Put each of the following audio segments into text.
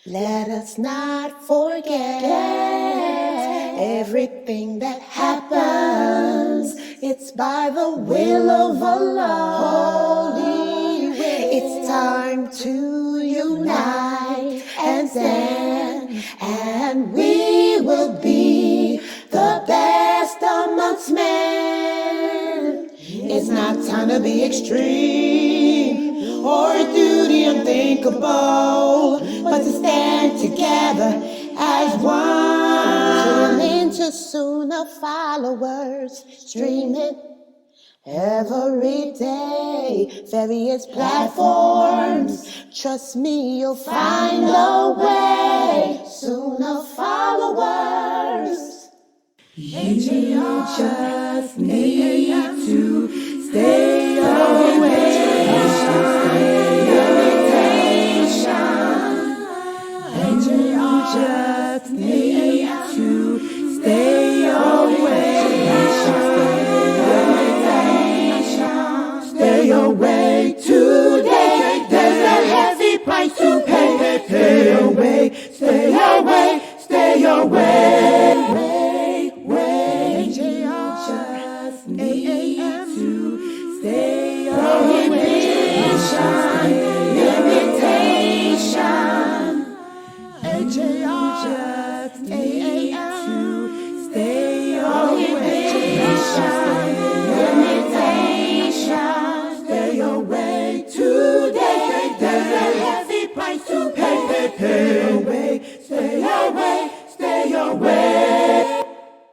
Let us not forget everything that happens. It's by the will of Allah. Holy will. It's time to unite and stand, and we will be the best amongst men. It's not time to be extreme or duty unthinkable, but to stand together as one. Tune into Sunnah followers, streaming every day, various platforms. Trust me, you'll find a way. Sunnah followers. You just need to stay away. And you just need to stay away. Stay away today. There's a heavy price to pay. Stay away, stay away, stay away.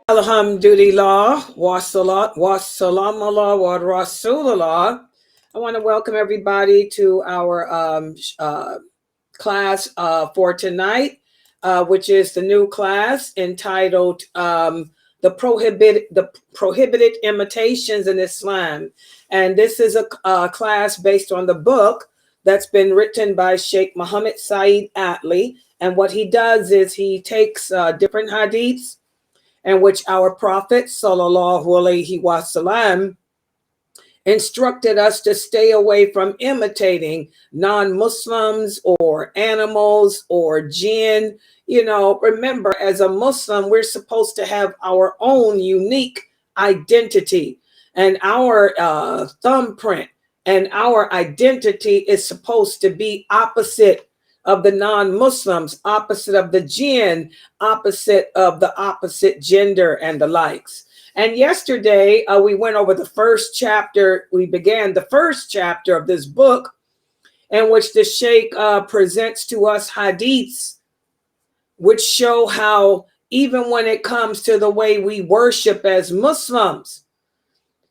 Alhamdulillah, wa salat, wa salam Allah, wa Rasulullah. I want to welcome everybody to our class for tonight, which is the new class entitled the Prohibited Imitations in Islam. And this is a class based on the book that's been written by Sheikh Muhammad Saeed Atli. And what he does is he takes different hadiths in which our Prophet sallallahu alaihi wasallam instructed us to stay away from imitating non-Muslims or animals or jinn. You know, remember, as a Muslim, we're supposed to have our own unique identity, and our thumbprint and our identity is supposed to be opposite of the non-Muslims, opposite of the jinn, opposite of the opposite gender and the likes. And yesterday we went over the first chapter. We began the first chapter of this book in which the Sheikh presents to us hadiths which show how even when it comes to the way we worship as Muslims,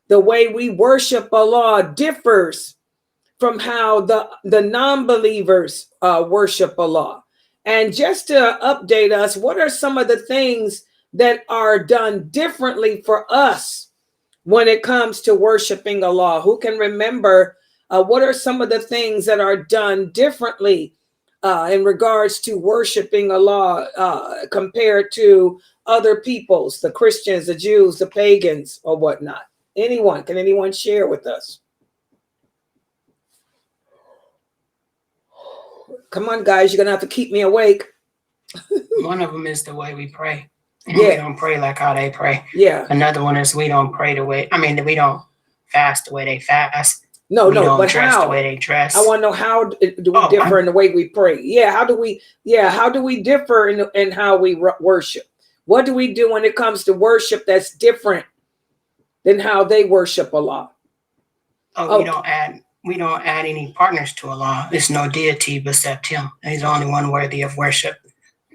the way we worship Allah differs from how the non-believers worship Allah. And just to update us, what are some of the things that are done differently for us when it comes to worshiping Allah? Who can remember what are some of the things that are done differently in regards to worshiping Allah compared to other peoples, the Christians, the Jews, the pagans, or whatnot? Can anyone share with us? Come on, guys, you're going to have to keep me awake. One of them is the way we pray. And we don't pray like how they pray. Yeah. Another one is we don't pray the way, we don't fast the way they fast. No, we don't but dress how? The way they dress. I want to know, how do we differ in the way we pray? Yeah, how do we differ in how we worship? What do we do when it comes to worship that's different than how they worship Allah? We don't add any partners to Allah. There's no deity except Him. He's the only one worthy of worship.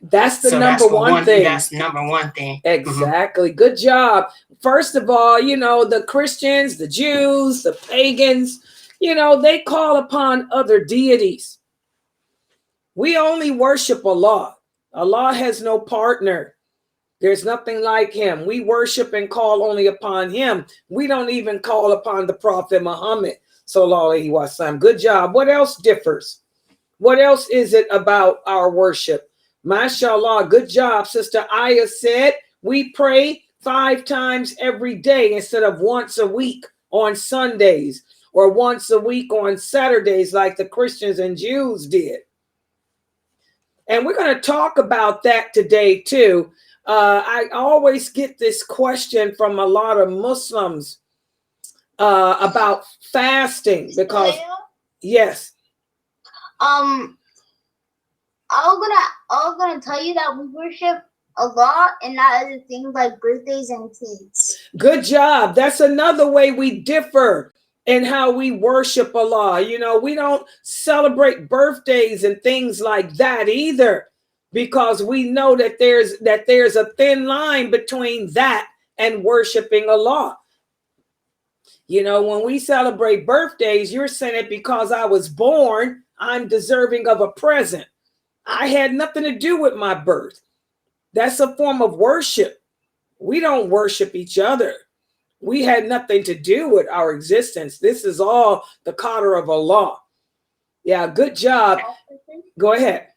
That's the number one thing. That's number one thing. Exactly. Mm-hmm. Good job. First of all, the Christians, the Jews, the pagans, they call upon other deities. We only worship Allah. Allah has no partner. There's nothing like Him. We worship and call only upon Him. We don't even call upon the Prophet Muhammad sallallahu alaihi wasallam. Good job. What else differs? What else is it about our worship? MashaAllah. Good job. Sister Aya said we pray 5 times every day instead of once a week on Sundays or once a week on Saturdays like the Christians and Jews did. And we're going to talk about that today too. I always get this question from a lot of Muslims about fasting because, yes. I'm gonna tell you that we worship Allah and not other things like birthdays and kids. Good job. That's another way we differ in how we worship Allah. You know, we don't celebrate birthdays and things like that either, because we know that there's a thin line between that and worshiping Allah. You know, when we celebrate birthdays, you're saying it because I was born, I'm deserving of a present. I had nothing to do with my birth. That's a form of worship. We don't worship each other. We had nothing to do with our existence. This is all the qadr of Allah. Yeah, good job. Go ahead.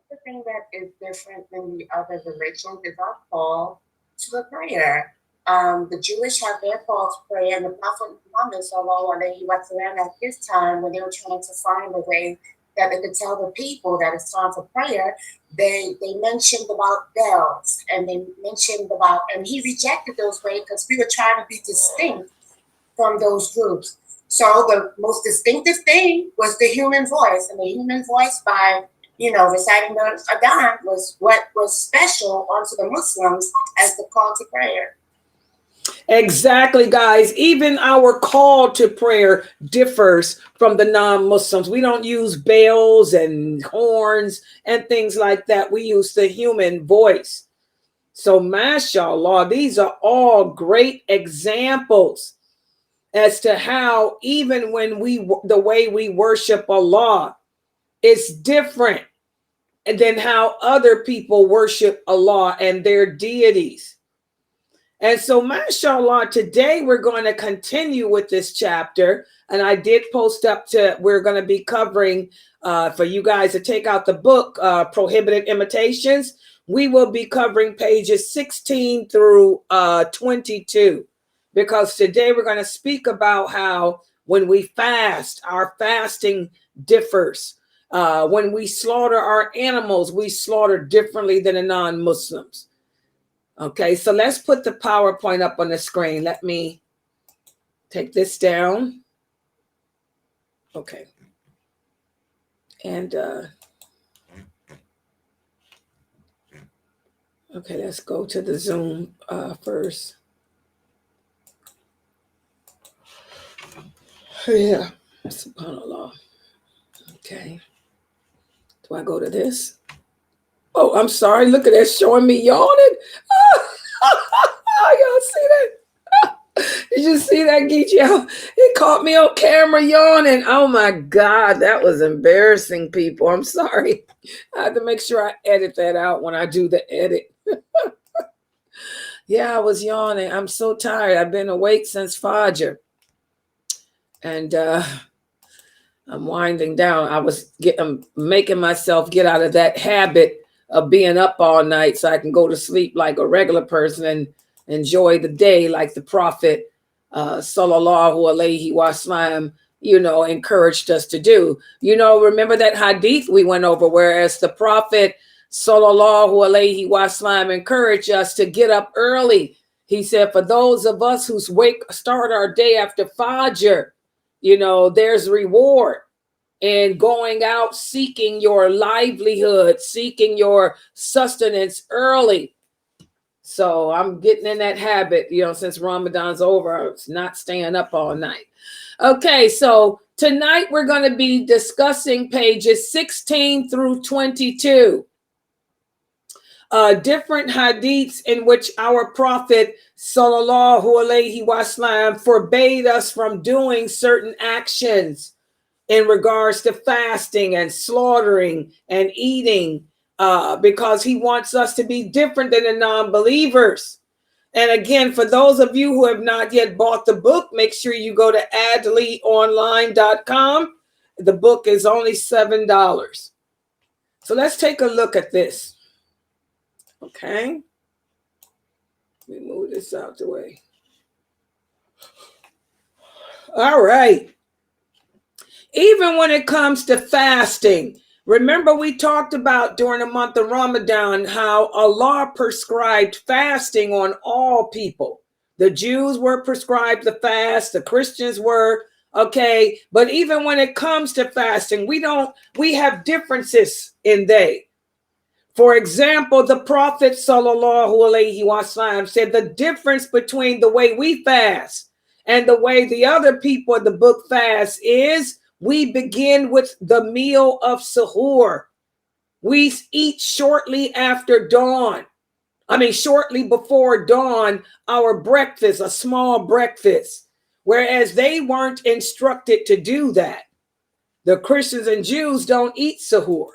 The thing that is different than the other religions is our call to a prayer. The Jewish have their call to prayer, and the Prophet Muhammad sallallahu alaihi wasallam at his time, when they were trying to find a way that they could tell the people that it's time for prayer, they mentioned about bells, and they mentioned about, and he rejected those ways because we were trying to be distinct from those groups. So the most distinctive thing was the human voice, and the human voice by, you know, reciting the Adhan was what was special onto the Muslims as the call to prayer. Exactly, guys. Even our call to prayer differs from the non-Muslims. We don't use bells and horns and things like that. We use the human voice. So, mashallah, these are all great examples as to how even when the way we worship Allah is different than how other people worship Allah and their deities. And so, mashallah, today we're going to continue with this chapter. And I did post up we're going to be covering, for you guys to take out the book, Prohibited Imitations. We will be covering pages 16 through 22. Because today we're going to speak about how when we fast, our fasting differs. When we slaughter our animals, we slaughter differently than the non-Muslims. Okay, so let's put the PowerPoint up on the screen. Let me take this down. Okay. And okay, let's go to the Zoom first. Yeah, subhanAllah. Okay. Do I go to this? Oh, I'm sorry. Look at that, showing me yawning. Y'all see that? Did you see that, Geechee? It caught me on camera yawning. Oh my God, that was embarrassing, people. I'm sorry. I have to make sure I edit that out when I do the edit. Yeah, I was yawning. I'm so tired. I've been awake since Fajr. And I'm winding down. I'm making myself get out of that habit of being up all night so I can go to sleep like a regular person and enjoy the day like the Prophet sallallahu alaihi wasallam, you know, encouraged us to do. You know, remember that hadith we went over, whereas the Prophet sallallahu alaihi wasallam encouraged us to get up early. He said, for those of us who start our day after Fajr, you know, there's reward. And going out seeking your livelihood, seeking your sustenance early. So I'm getting in that habit, you know, since Ramadan's over, it's not staying up all night. Okay, so tonight we're going to be discussing pages 16 through 22. Different hadiths in which our Prophet sallallahu alaihi wasallam forbade us from doing certain actions in regards to fasting and slaughtering and eating, because he wants us to be different than the non-believers. And again, for those of you who have not yet bought the book, make sure you go to adleyonline.com. The book is only $7. So let's take a look at this. Okay. Let me move this out the way. All right. Even when it comes to fasting, Remember, we talked about during the month of Ramadan how Allah prescribed fasting on all people. The Jews were prescribed the fast, the Christians were, okay. But even when it comes to fasting, we have differences in they. For example, the Prophet sallallahu alaihi wasallam said the difference between the way we fast and the way the other people in the book fast is we begin with the meal of suhoor. We eat shortly after dawn. Shortly before dawn, our breakfast, a small breakfast, whereas they weren't instructed to do that. The Christians and Jews don't eat suhoor.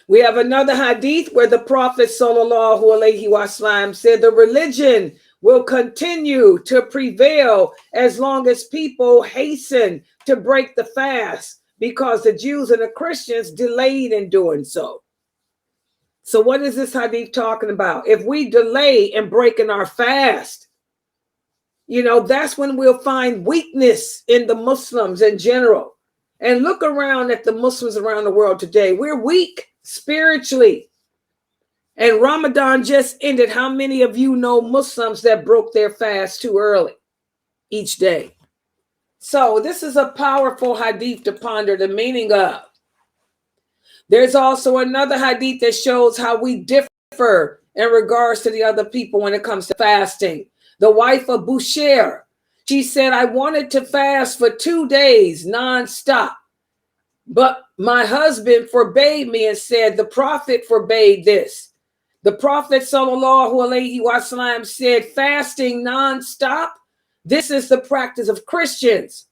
We have another hadith where the Prophet sallallahu alaihi wasallam said the religion will continue to prevail as long as people hasten to break the fast, because the Jews and the Christians delayed in doing so. So what is this hadith talking about? If we delay in breaking our fast, that's when we'll find weakness in the Muslims in general. And look around at the Muslims around the world today. We're weak spiritually. And Ramadan just ended. How many of you know Muslims that broke their fast too early each day? So this is a powerful hadith to ponder the meaning of. There's also another hadith that shows how we differ in regards to the other people when it comes to fasting. The wife of Bushehr, she said, I wanted to fast for 2 days nonstop, but my husband forbade me and said, the Prophet forbade this. The Prophet sallallahu alaihi wasallam said, fasting nonstop, this is the practice of Christians.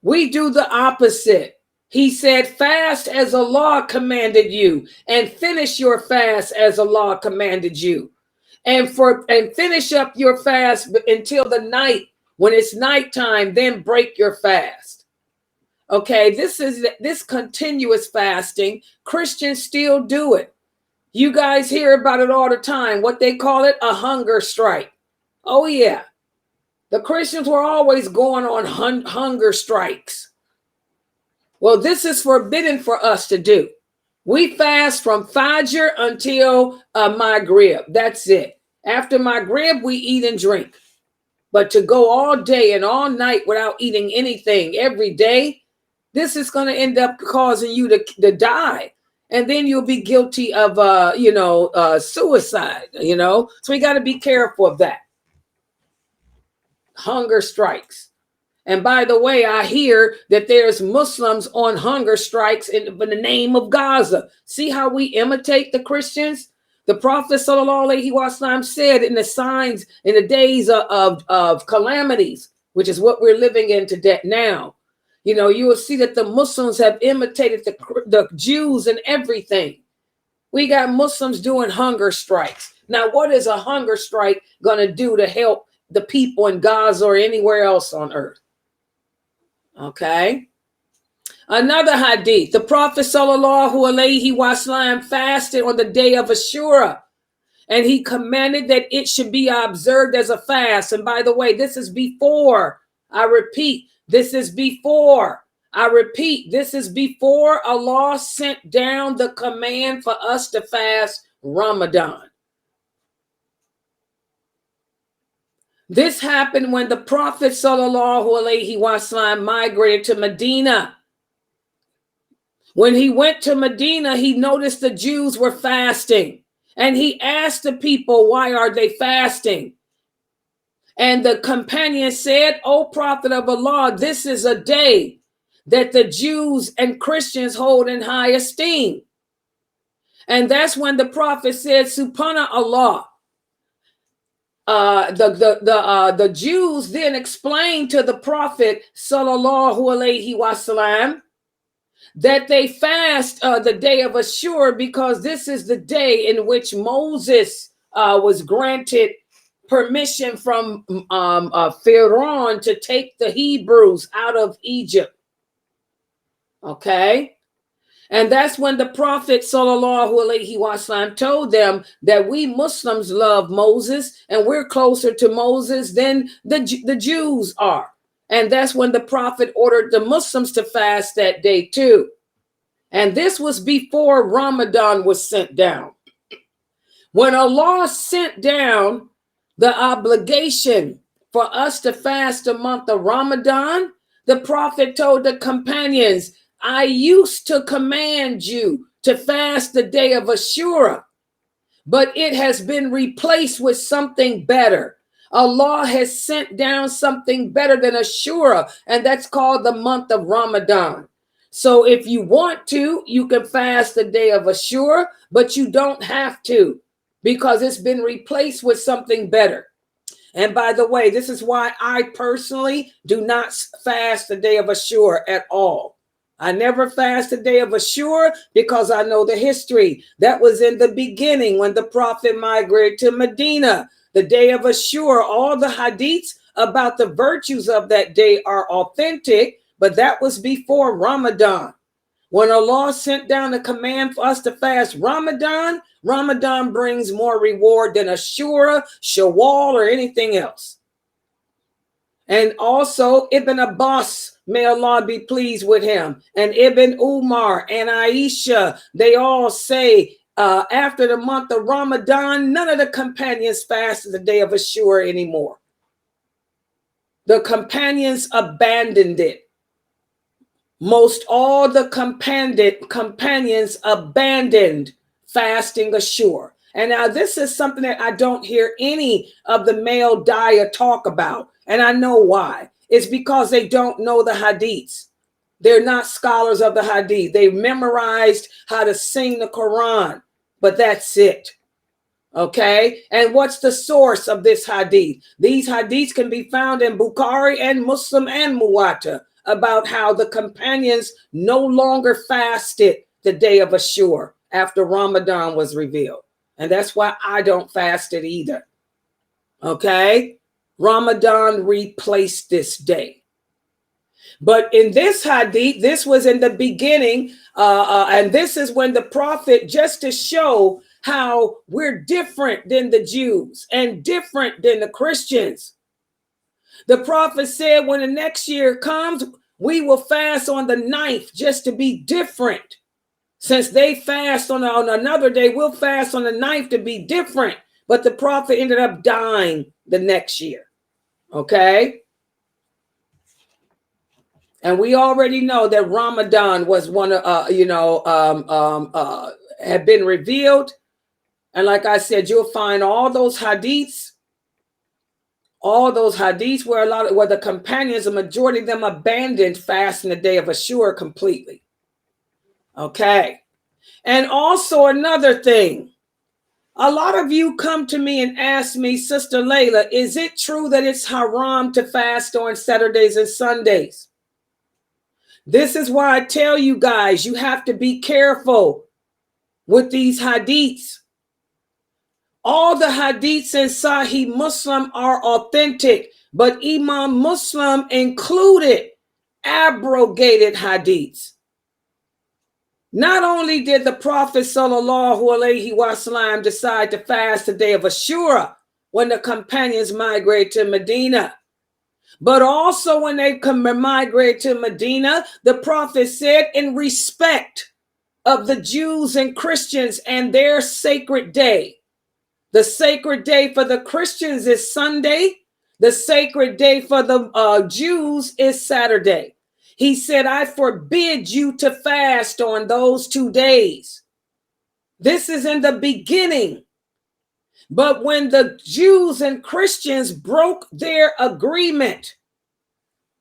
We do the opposite. He said, fast as Allah commanded you, and finish your fast as Allah commanded you. And finish up your fast until the night. When it's nighttime, then break your fast. Okay, this continuous fasting. Christians still do it. You guys hear about it all the time. What they call it, a hunger strike. Oh yeah, the Christians were always going on hunger strikes. Well, this is forbidden for us to do. We fast from Fajr until Maghrib. That's it. After Maghrib, we eat and drink. But to go all day and all night without eating anything every day, this is going to end up causing you to die. And then you'll be guilty of, suicide, So we got to be careful of that. Hunger strikes. And by the way, I hear that there's Muslims on hunger strikes in the name of Gaza. See how we imitate the Christians? The Prophet sallallahu alaihi wasallam said in the signs in the days of calamities, which is what we're living in today now. You will see that the Muslims have imitated the Jews and everything. We got Muslims doing hunger strikes. Now, what is a hunger strike going to do to help the people in Gaza or anywhere else on earth? Okay. Another hadith, the Prophet sallallahu alaihi wasallam fasted on the day of Ashura, and he commanded that it should be observed as a fast. And by the way, this is before, I repeat, this is before Allah sent down the command for us to fast Ramadan. This happened when the Prophet sallallahu alaihi wasallam migrated to Medina. When he went to Medina, he noticed the Jews were fasting, and he asked the people, why are they fasting? And the companion said, O Prophet of Allah, this is a day that the Jews and Christians hold in high esteem. And that's when the Prophet said, Subhanallah. The Jews then explained to the Prophet sallallahu alaihi wasallam that they fast the day of Ashura because this is the day in which Moses was granted permission from Pharaoh to take the Hebrews out of Egypt. Okay. And that's when the Prophet sallallahu alaihi wasallam told them that we Muslims love Moses and we're closer to Moses than the Jews are. And that's when the Prophet ordered the Muslims to fast that day too. And this was before Ramadan was sent down. When Allah sent down the obligation for us to fast the month of Ramadan, the Prophet told the companions, I used to command you to fast the day of Ashura, but it has been replaced with something better. Allah has sent down something better than Ashura, and that's called the month of Ramadan. So if you want to, you can fast the day of Ashura, but you don't have to, because it's been replaced with something better. And by the way, this is why I personally do not fast the day of Ashura at all. I never fast the day of Ashura because I know the history. That was in the beginning when the Prophet migrated to Medina. The day of Ashura, all the hadiths about the virtues of that day are authentic, but that was before Ramadan. When Allah sent down a command for us to fast Ramadan, Ramadan brings more reward than Ashura, Shawwal, or anything else. And also Ibn Abbas, may Allah be pleased with him, and Ibn Umar and Aisha, they all say after the month of Ramadan, none of the companions fasted the day of Ashura anymore. The companions abandoned it. Most all the companions abandoned fasting Ashura. And now this is something that I don't hear any of the male daya talk about. And I know why. It's because they don't know the hadiths. They're not scholars of the hadith. They memorized how to sing the Quran, but that's it. Okay. And what's the source of this hadith? These hadiths can be found in Bukhari and Muslim and Muwatta, about how the companions no longer fasted the day of Ashura after Ramadan was revealed. And that's why I don't fast it either. Okay? Ramadan replaced this day. But in this hadith, this was in the beginning, and this is when the Prophet, just to show how we're different than the Jews and different than the Christians, the Prophet said, when the next year comes, we will fast on the 9th just to be different. Since they fast on another day, we'll fast on the 9th to be different. But the Prophet ended up dying the next year. Okay? And we already know that Ramadan was one of, had been revealed. And like I said, you'll find all those hadiths where the companions, a majority of them abandoned fasting the day of Ashura completely. Okay. And also another thing, a lot of you come to me and ask me, Sister Laila, is it true that it's haram to fast on Saturdays and Sundays? This is why I tell you guys, you have to be careful with these hadiths. All the hadiths in Sahih Muslim are authentic, but Imam Muslim included abrogated hadiths. Not only did the Prophet ﷺ decide to fast the day of Ashura when the companions migrated to Medina, but also when they migrated to Medina, the Prophet said, in respect of the Jews and Christians and their sacred day, the sacred day for the Christians is Sunday. The sacred day for the Jews is Saturday. He said, I forbid you to fast on those 2 days. This is in the beginning. But when the Jews and Christians broke their agreement,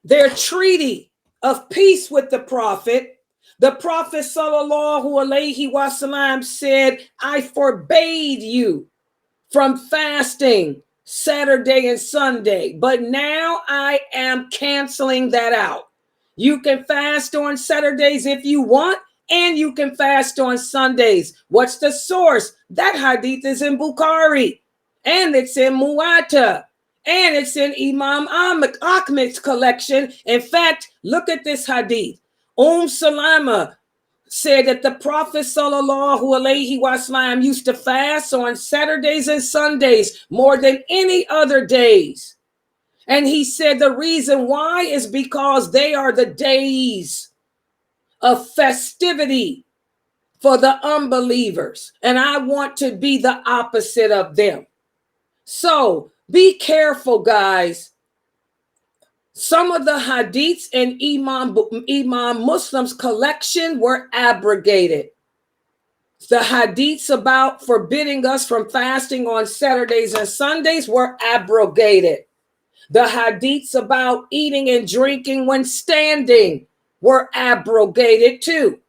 their treaty of peace with the Prophet ﷺ said, I forbade you from fasting Saturday and Sunday, but now I am canceling that out. You can fast on Saturdays if you want, and you can fast on Sundays. What's the source? That hadith is in Bukhari, and it's in Muwatta, and it's in Imam Ahmad's collection. In fact, look at this hadith. Salama said that the Prophet ﷺ used to fast on Saturdays and Sundays more than any other days. And he said the reason why is because they are the days a festivity for the unbelievers. And I want to be the opposite of them. So be careful, guys. Some of the hadiths in Imam Muslim's collection were abrogated. The hadiths about forbidding us from fasting on Saturdays and Sundays were abrogated. The hadiths about eating and drinking when standing were abrogated too.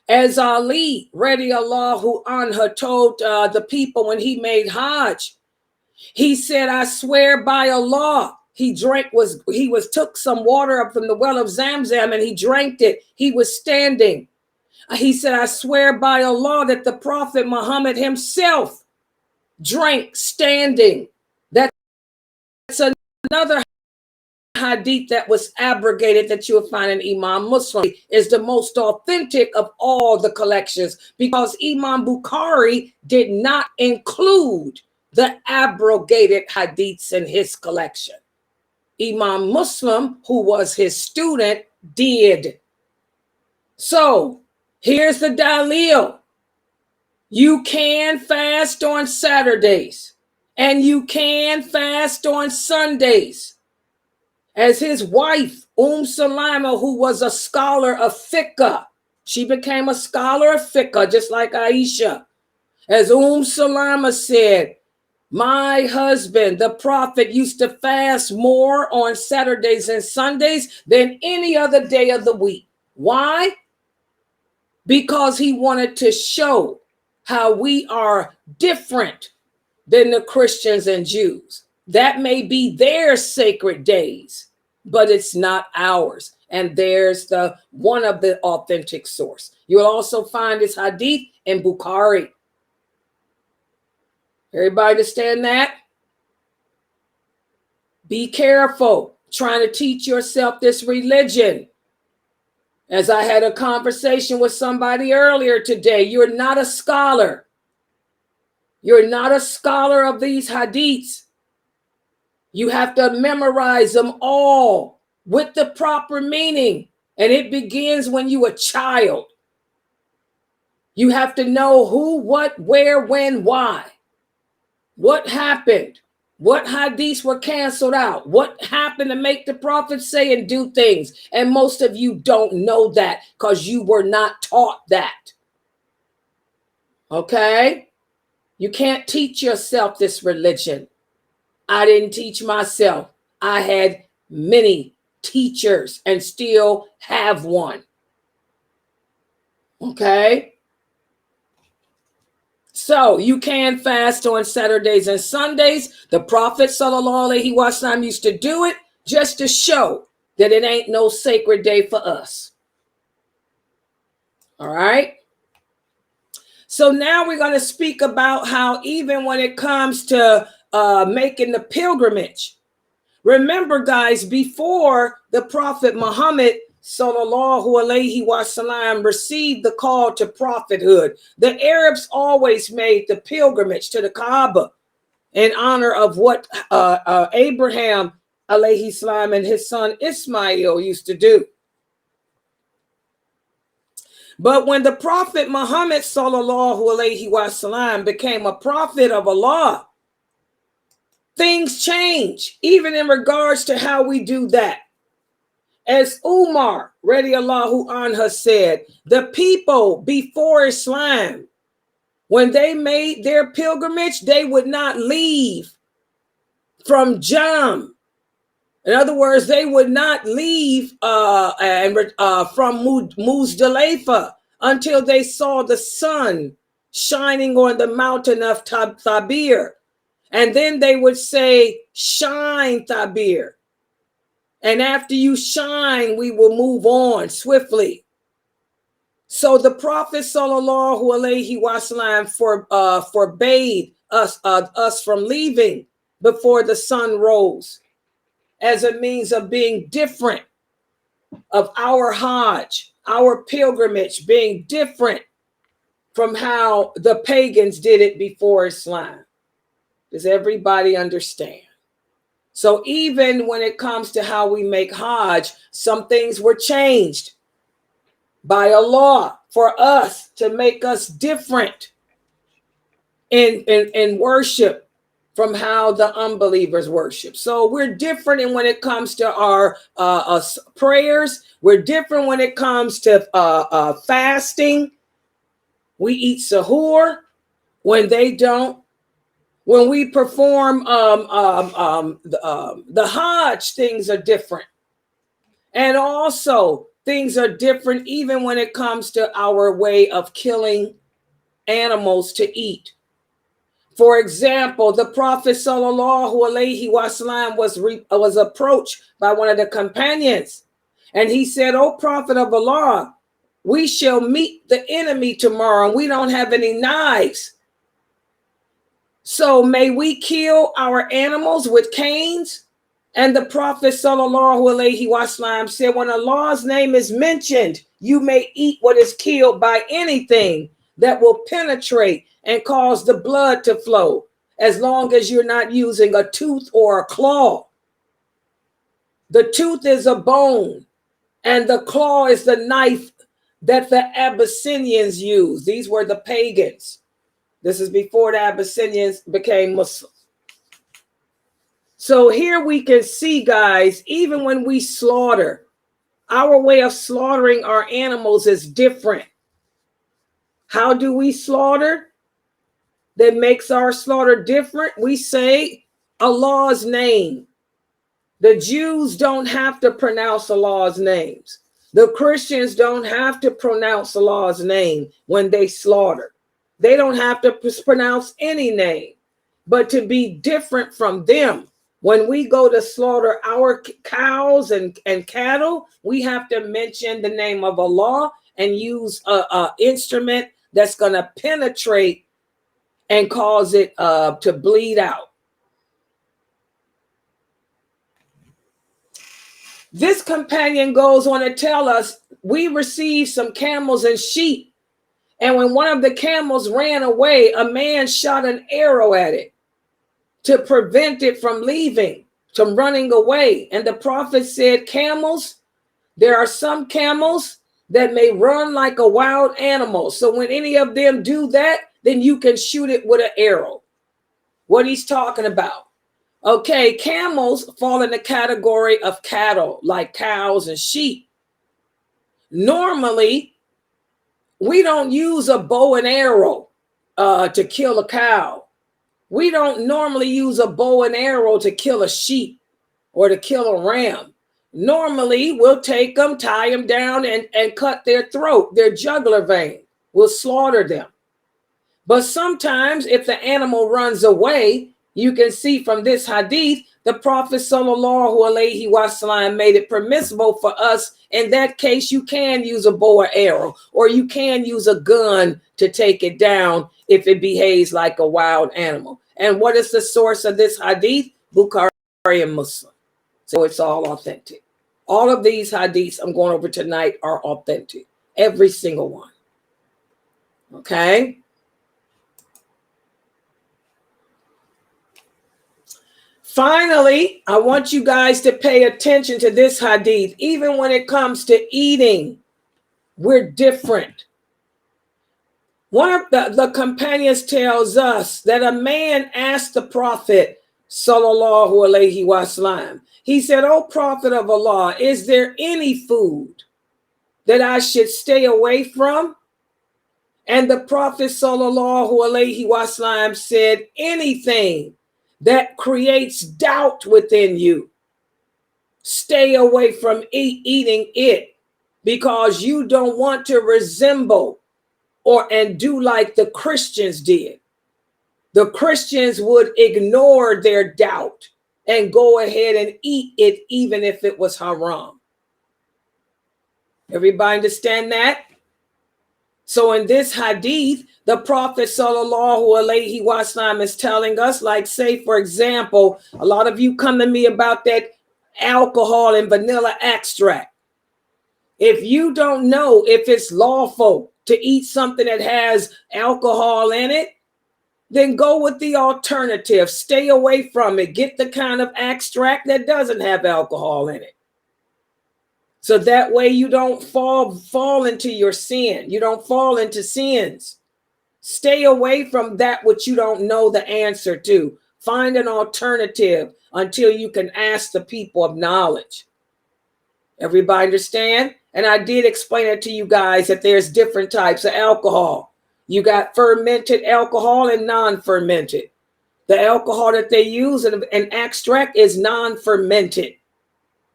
As Ali radiallahu anhu told the people when he made Hajj, he said, I swear by Allah, he took some water up from the well of Zamzam and he drank it. He was standing. He said, I swear by Allah that the Prophet Muhammad himself drank standing. That's another hadith that was abrogated that you'll find in Imam Muslim. Is the most authentic of all the collections because Imam Bukhari did not include the abrogated hadiths in his collection. Imam Muslim, who was his student, did. So here's the dalil. You can fast on Saturdays and you can fast on Sundays. As his wife, Salama, who was a scholar of fiqh, she became a scholar of fiqh, just like Aisha. As Salama said, my husband, the Prophet, used to fast more on Saturdays and Sundays than any other day of the week. Why? Because he wanted to show how we are different than the Christians and Jews. That may be their sacred days, but it's not ours. And there's one of the authentic source. You'll also find this hadith in Bukhari. Everybody understand that? Be careful trying to teach yourself this religion. As I had a conversation with somebody earlier today, you're not a scholar. You're not a scholar of these hadiths. You have to memorize them all with the proper meaning. And it begins when you're a child. You have to know who, what, where, when, why. What happened? What hadiths were canceled out? What happened to make the Prophet say and do things? And most of you don't know that because you were not taught that. Okay? You can't teach yourself this religion. I didn't teach myself. I had many teachers and still have one. Okay? So you can fast on Saturdays and Sundays. The Prophet ﷺ used to do it just to show that it ain't no sacred day for us. All right. So now we're going to speak about how even when it comes to making the pilgrimage, remember guys, before the Prophet Muhammad sallallahu alaihi wasallam received the call to prophethood, the Arabs always made the pilgrimage to the Kaaba in honor of what Abraham alayhi salam and his son Ismail used to do. But when the Prophet Muhammad sallallahu alaihi wasallam became a prophet of Allah, things change, even in regards to how we do that. As Umar radiallahu anhu said, the people before Islam, when they made their pilgrimage, they would not leave from Jam. In other words, they would not leave from Muzdalifah until they saw the sun shining on the mountain of Thabir. And then they would say, shine, Thabir. And after you shine, we will move on swiftly. So the Prophet sallallahu alaihi wasallam forbade us from leaving before the sun rose, as a means of being different, of our Hajj, our pilgrimage being different from how the pagans did it before Islam. Does everybody understand? So even when it comes to how we make Hajj, some things were changed. by a law for us to make us different in worship from how the unbelievers worship. So we're different in when it comes to our prayers. We're different when it comes to fasting. We eat sahur when they don't. When we perform the Hajj, things are different. And also things are different even when it comes to our way of killing animals to eat. For example, the Prophet sallallahu alaihi wasallam was approached by one of the companions, and he said, "O Prophet of Allah, we shall meet the enemy tomorrow, and we don't have any knives. So may we kill our animals with canes?" And the Prophet sallallahu alaihi wasallam said, "When Allah's name is mentioned, you may eat what is killed by anything that will penetrate and cause the blood to flow, as long as you're not using a tooth or a claw. The tooth is a bone, and the claw is the knife that the Abyssinians used." These were the pagans. This is before the Abyssinians became Muslim. So here we can see, guys, even when we slaughter, our way of slaughtering our animals is different. How do we slaughter? That makes our slaughter different. We say Allah's name. The Jews don't have to pronounce Allah's names. The Christians don't have to pronounce Allah's name when they slaughter. They don't have to pronounce any name. But to be different from them, when we go to slaughter our cows and cattle, we have to mention the name of Allah and use an instrument that's going to penetrate and cause it to bleed out. This companion goes on to tell us, we received some camels and sheep, and when one of the camels ran away, a man shot an arrow at it to prevent it from leaving, from running away. And the Prophet said, camels, there are some camels that may run like a wild animal. So when any of them do that, then you can shoot it with an arrow. What he's talking about. Okay, camels fall in the category of cattle, like cows and sheep. Normally, we don't use a bow and arrow to kill a cow. We don't normally use a bow and arrow to kill a sheep or to kill a ram. Normally, we'll take them, tie them down, and cut their throat, their jugular vein. We'll slaughter them. But sometimes if the animal runs away, you can see from this hadith, the Prophet sallallahu alaihi wasallam made it permissible for us. In that case, you can use a bow or arrow, or you can use a gun to take it down if it behaves like a wild animal. And what is the source of this hadith? Bukhari and Muslim. So it's all authentic. All of these hadiths I'm going over tonight are authentic. Every single one. Okay? Finally, I want you guys to pay attention to this hadith. Even when it comes to eating, we're different. One of the companions tells us that a man asked the Prophet, sallallahu alaihi wasallam, he said, "O Prophet of Allah, is there any food that I should stay away from?" And the Prophet sallallahu alaihi wasallam said, "Anything that creates doubt within you, stay away from eating it, because you don't want to resemble and do like the Christians did. The Christians would ignore their doubt and go ahead and eat it even if it was haram." Everybody understand that? So in this hadith, the Prophet sallallahu alaihi wasallam is telling us, like, say, for example, a lot of you come to me about that alcohol and vanilla extract. If you don't know if it's lawful to eat something that has alcohol in it, then go with the alternative. Stay away from it. Get the kind of extract that doesn't have alcohol in it. So that way you don't fall into your sin. You don't fall into sins. Stay away from that which you don't know the answer to. Find an alternative until you can ask the people of knowledge. Everybody understand? And I did explain it to you guys that there's different types of alcohol. You got fermented alcohol and non-fermented. The alcohol that they use in extract is non-fermented.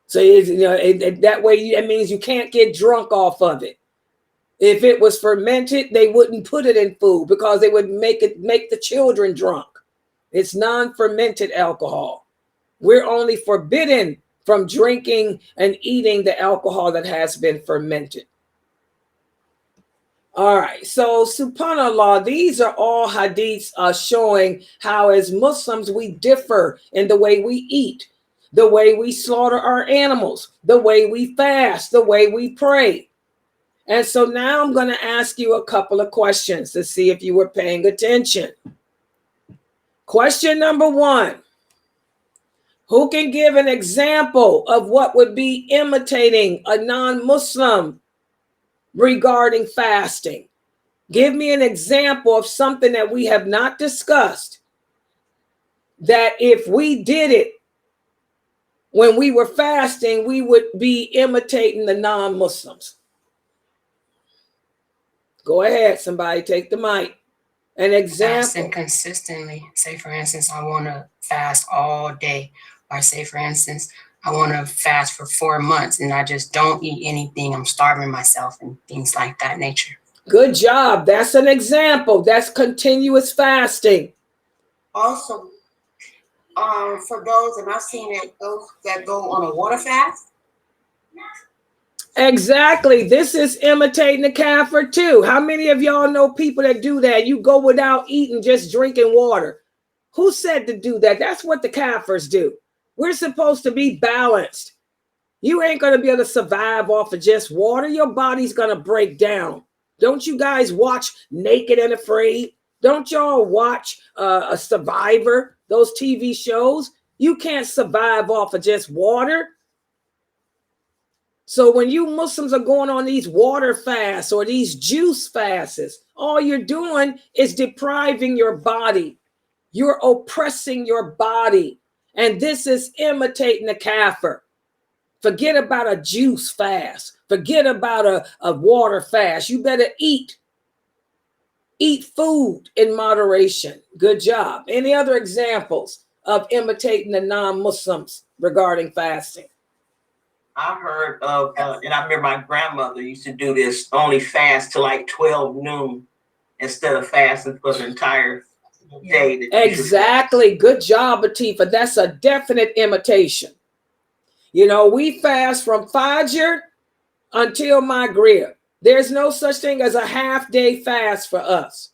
So that way that means you can't get drunk off of it. If it was fermented, they wouldn't put it in food because they would make the children drunk. It's non-fermented alcohol. We're only forbidden from drinking and eating the alcohol that has been fermented. All right, so subhanAllah, these are all hadiths showing how as Muslims we differ in the way we eat, the way we slaughter our animals, the way we fast, the way we pray. And so now I'm going to ask you a couple of questions to see if you were paying attention. Question number 1. Who can give an example of what would be imitating a non-Muslim regarding fasting? Give me an example of something that we have not discussed, that if we did it when we were fasting, we would be imitating the non-Muslims. Go ahead, somebody take the mic. An example. Fasting consistently. Say, for instance, I want to fast all day. Or say, for instance, I want to fast for 4 months and I just don't eat anything. I'm starving myself and things like that nature. Good job. That's an example. That's continuous fasting. Also, for those, and I've seen it, those that go on a water fast. Exactly. This is imitating the kafir too. How many of y'all know people that do that? You go without eating, just drinking water. Who said to do that? That's what the kafirs do. We're supposed to be balanced. You ain't going to be able to survive off of just water. Your body's going to break down. Don't you guys watch Naked and Afraid? Don't y'all watch a Survivor, those TV shows? You can't survive off of just water. So when you Muslims are going on these water fasts or these juice fasts, all you're doing is depriving your body. You're oppressing your body. And this is imitating the kafir. Forget about a juice fast. Forget about a water fast. You better eat. Eat food in moderation. Good job. Any other examples of imitating the non-Muslims regarding fasting? I heard of, and I remember my grandmother used to do this, only fast till like 12 noon instead of fasting for the entire day. Exactly. Good job, Atifa. That's a definite imitation. You know, we fast from Fajr until Maghrib. There's no such thing as a half-day fast for us.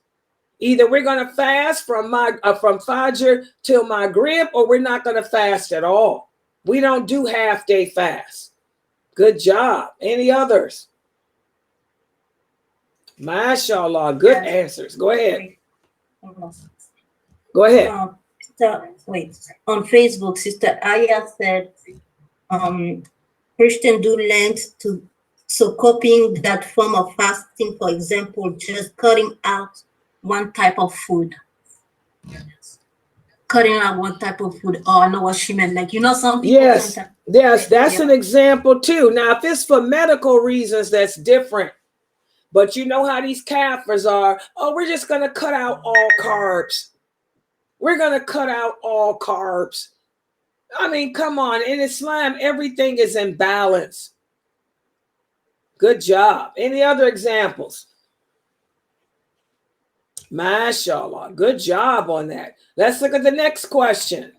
Either we're going to fast from Fajr till Maghrib, or we're not going to fast at all. We don't do half-day fasts. Good job. Any others? MashaAllah. Good answers. Go ahead. Go ahead. On Facebook, Sister Aya said, Christians do Lent so copying that form of fasting, for example, just cutting out one type of food. Cutting out one type of food. Oh, I know what she meant. Like, some people. Yes, that's an example too. Now, if it's for medical reasons, that's different. But you know how these kafirs are. Oh, we're just going to cut out all carbs. We're going to cut out all carbs. I mean, come on. In Islam, everything is in balance. Good job. Any other examples? MashaAllah. Good job on that. Let's look at the next question.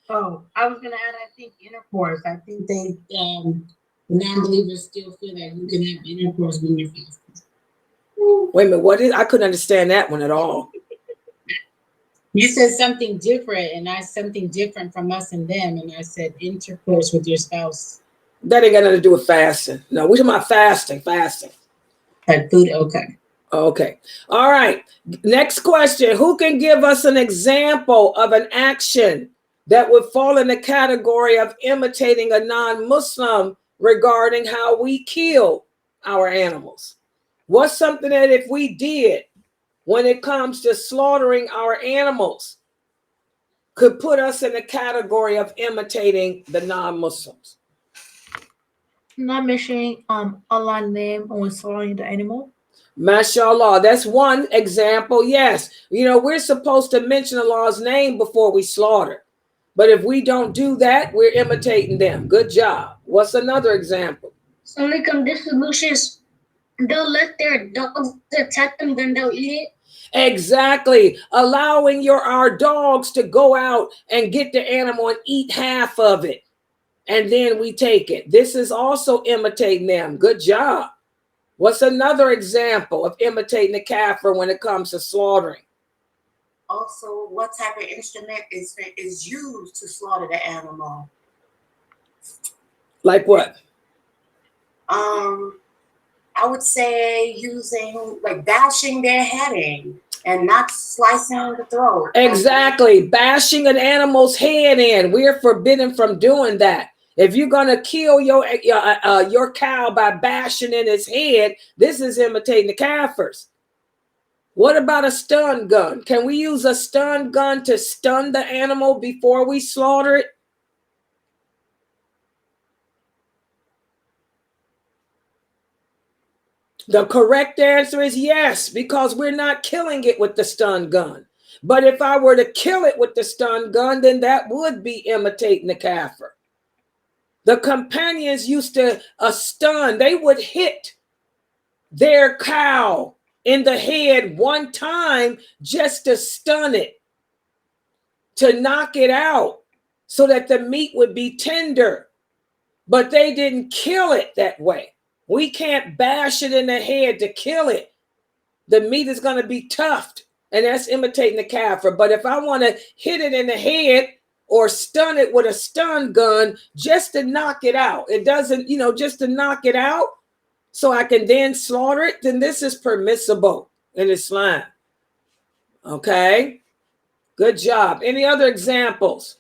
Oh, I was going to add, I think intercourse. I think they, non-believers still feel that you can have intercourse when you're fasting. Wait a minute. I couldn't understand that one at all. You said something different, and I something different from us and them, and I said intercourse with your spouse. That ain't got nothing to do with fasting. No, we're talking about fasting. Food, okay. Okay. All right. Next question. Who can give us an example of an action that would fall in the category of imitating a non-Muslim regarding how we kill our animals? What's something that if we did when it comes to slaughtering our animals could put us in the category of imitating the non-Muslims? Not mentioning Allah's name when slaughtering the animal. MashaAllah, that's one example. Yes, you know, we're supposed to mention Allah's name before we slaughter. But if we don't do that, we're imitating them. Good job. What's another example? So like distributions, they'll let their dogs attack them, then they'll eat it. Exactly. Allowing our dogs to go out and get the animal and eat half of it. And then we take it. This is also imitating them. Good job. What's another example of imitating the kafir when it comes to slaughtering? Also, what type of instrument is used to slaughter the animal? Like what? I would say using, like, bashing their head in and not slicing the throat. Exactly. Bashing an animal's head in. We're forbidden from doing that. If you're going to kill your cow by bashing in its head, this is imitating the kafirs. What about a stun gun? Can we use a stun gun to stun the animal before we slaughter it? The correct answer is yes, because we're not killing it with the stun gun. But if I were to kill it with the stun gun, then that would be imitating the kafir. The companions used to stun. They would hit their cow in the head one time just to stun it, to knock it out so that the meat would be tender. But they didn't kill it that way. We can't bash it in the head to kill it. The meat is going to be toughed, and that's imitating the kafir. But if I want to hit it in the head or stun it with a stun gun just to knock it out, it doesn't, just to knock it out so I can then slaughter it, then this is permissible in Islam. Okay? Good job. Any other examples?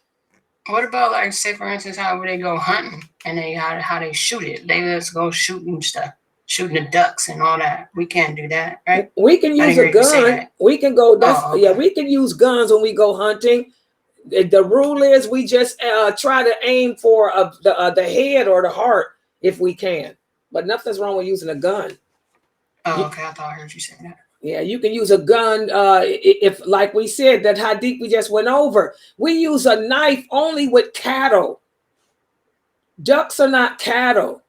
What about, like, say for instance, how they go hunting and how they shoot it? They just go shooting stuff, shooting the ducks and all that. We can't do that, right? We can use a gun. We can go. Okay. Yeah, we can use guns when we go hunting. The rule is we just try to aim for the head or the heart if we can. But nothing's wrong with using a gun. Oh, okay. I thought I heard you say that. Yeah, you can use a gun if, like we said, that hadith we just went over. We use a knife only with cattle. Ducks are not cattle.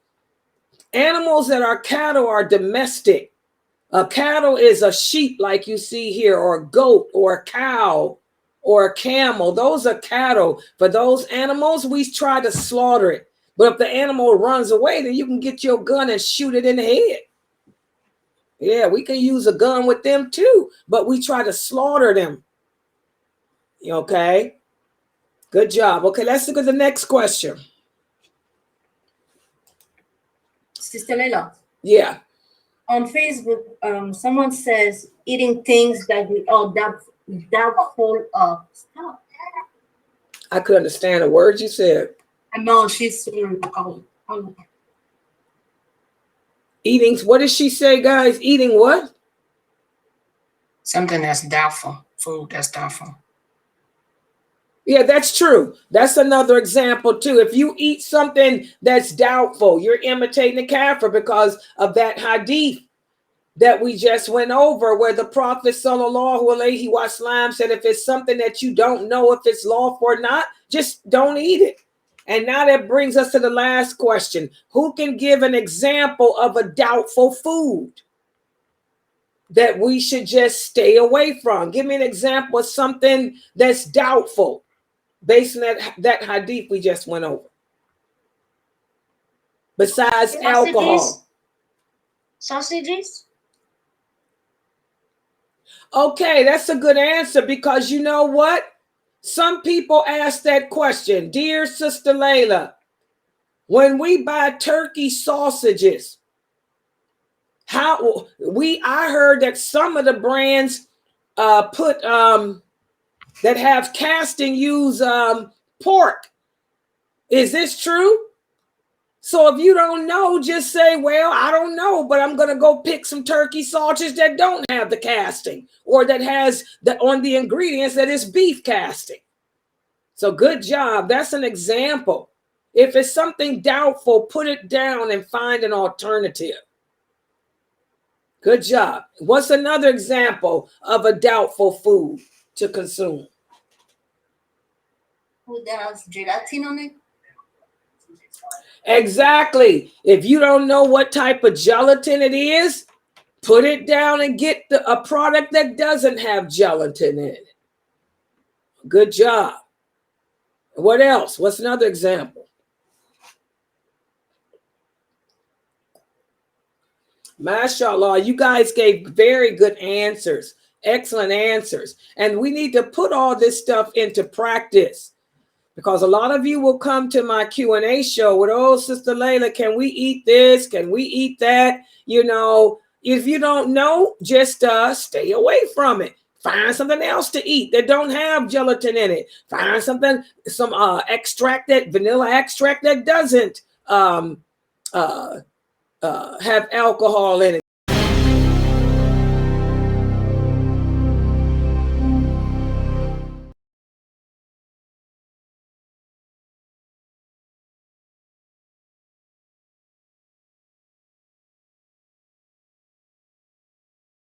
Animals that are cattle are domestic. A cattle is a sheep like you see here, or a goat, or a cow, or a camel. Those are cattle. For those animals, we try to slaughter it. But if the animal runs away, then you can get your gun and shoot it in the head. Yeah, we can use a gun with them too, but we try to slaughter them. Okay? Good job. Okay, let's look at the next question. Sister Laila. Yeah. On Facebook, someone says eating things that we are doubtful of. Stop. I could understand the words you said. I know she's Eating, what did she say, guys? Eating what? Something that's doubtful. Food that's doubtful. Yeah, that's true. That's another example too. If you eat something that's doubtful, you're imitating the kafir because of that hadith that we just went over, where the Prophet sallallahu alaihi wasallam said, if it's something that you don't know if it's lawful or not, just don't eat it. And now that brings us to the last question. Who can give an example of a doubtful food that we should just stay away from? Give me an example of something that's doubtful based on that hadith we just went over. Besides alcohol. Sausages? Okay, that's a good answer, because you know what? Some people ask that question. Dear Sister Laila, when we buy turkey sausages, I heard that some of the brands that have casting use pork. Is this true? So if you don't know, just say, well, I don't know, but I'm going to go pick some turkey sausages that don't have the casting, or that has on the ingredients that is beef casting. So good job. That's an example. If it's something doubtful, put it down and find an alternative. Good job. What's another example of a doubtful food to consume? Food that has gelatin on it. Exactly. If you don't know what type of gelatin it is, put it down and get a product that doesn't have gelatin in it. Good job. What else? What's another example? MashaAllah, you guys gave very good answers. Excellent answers. And we need to put all this stuff into practice, because a lot of you will come to my Q&A show with, oh, Sister Laila, can we eat this? Can we eat that? You know, if you don't know, just stay away from it. Find something else to eat that don't have gelatin in it. Find something, some extract, that vanilla extract that doesn't have alcohol in it.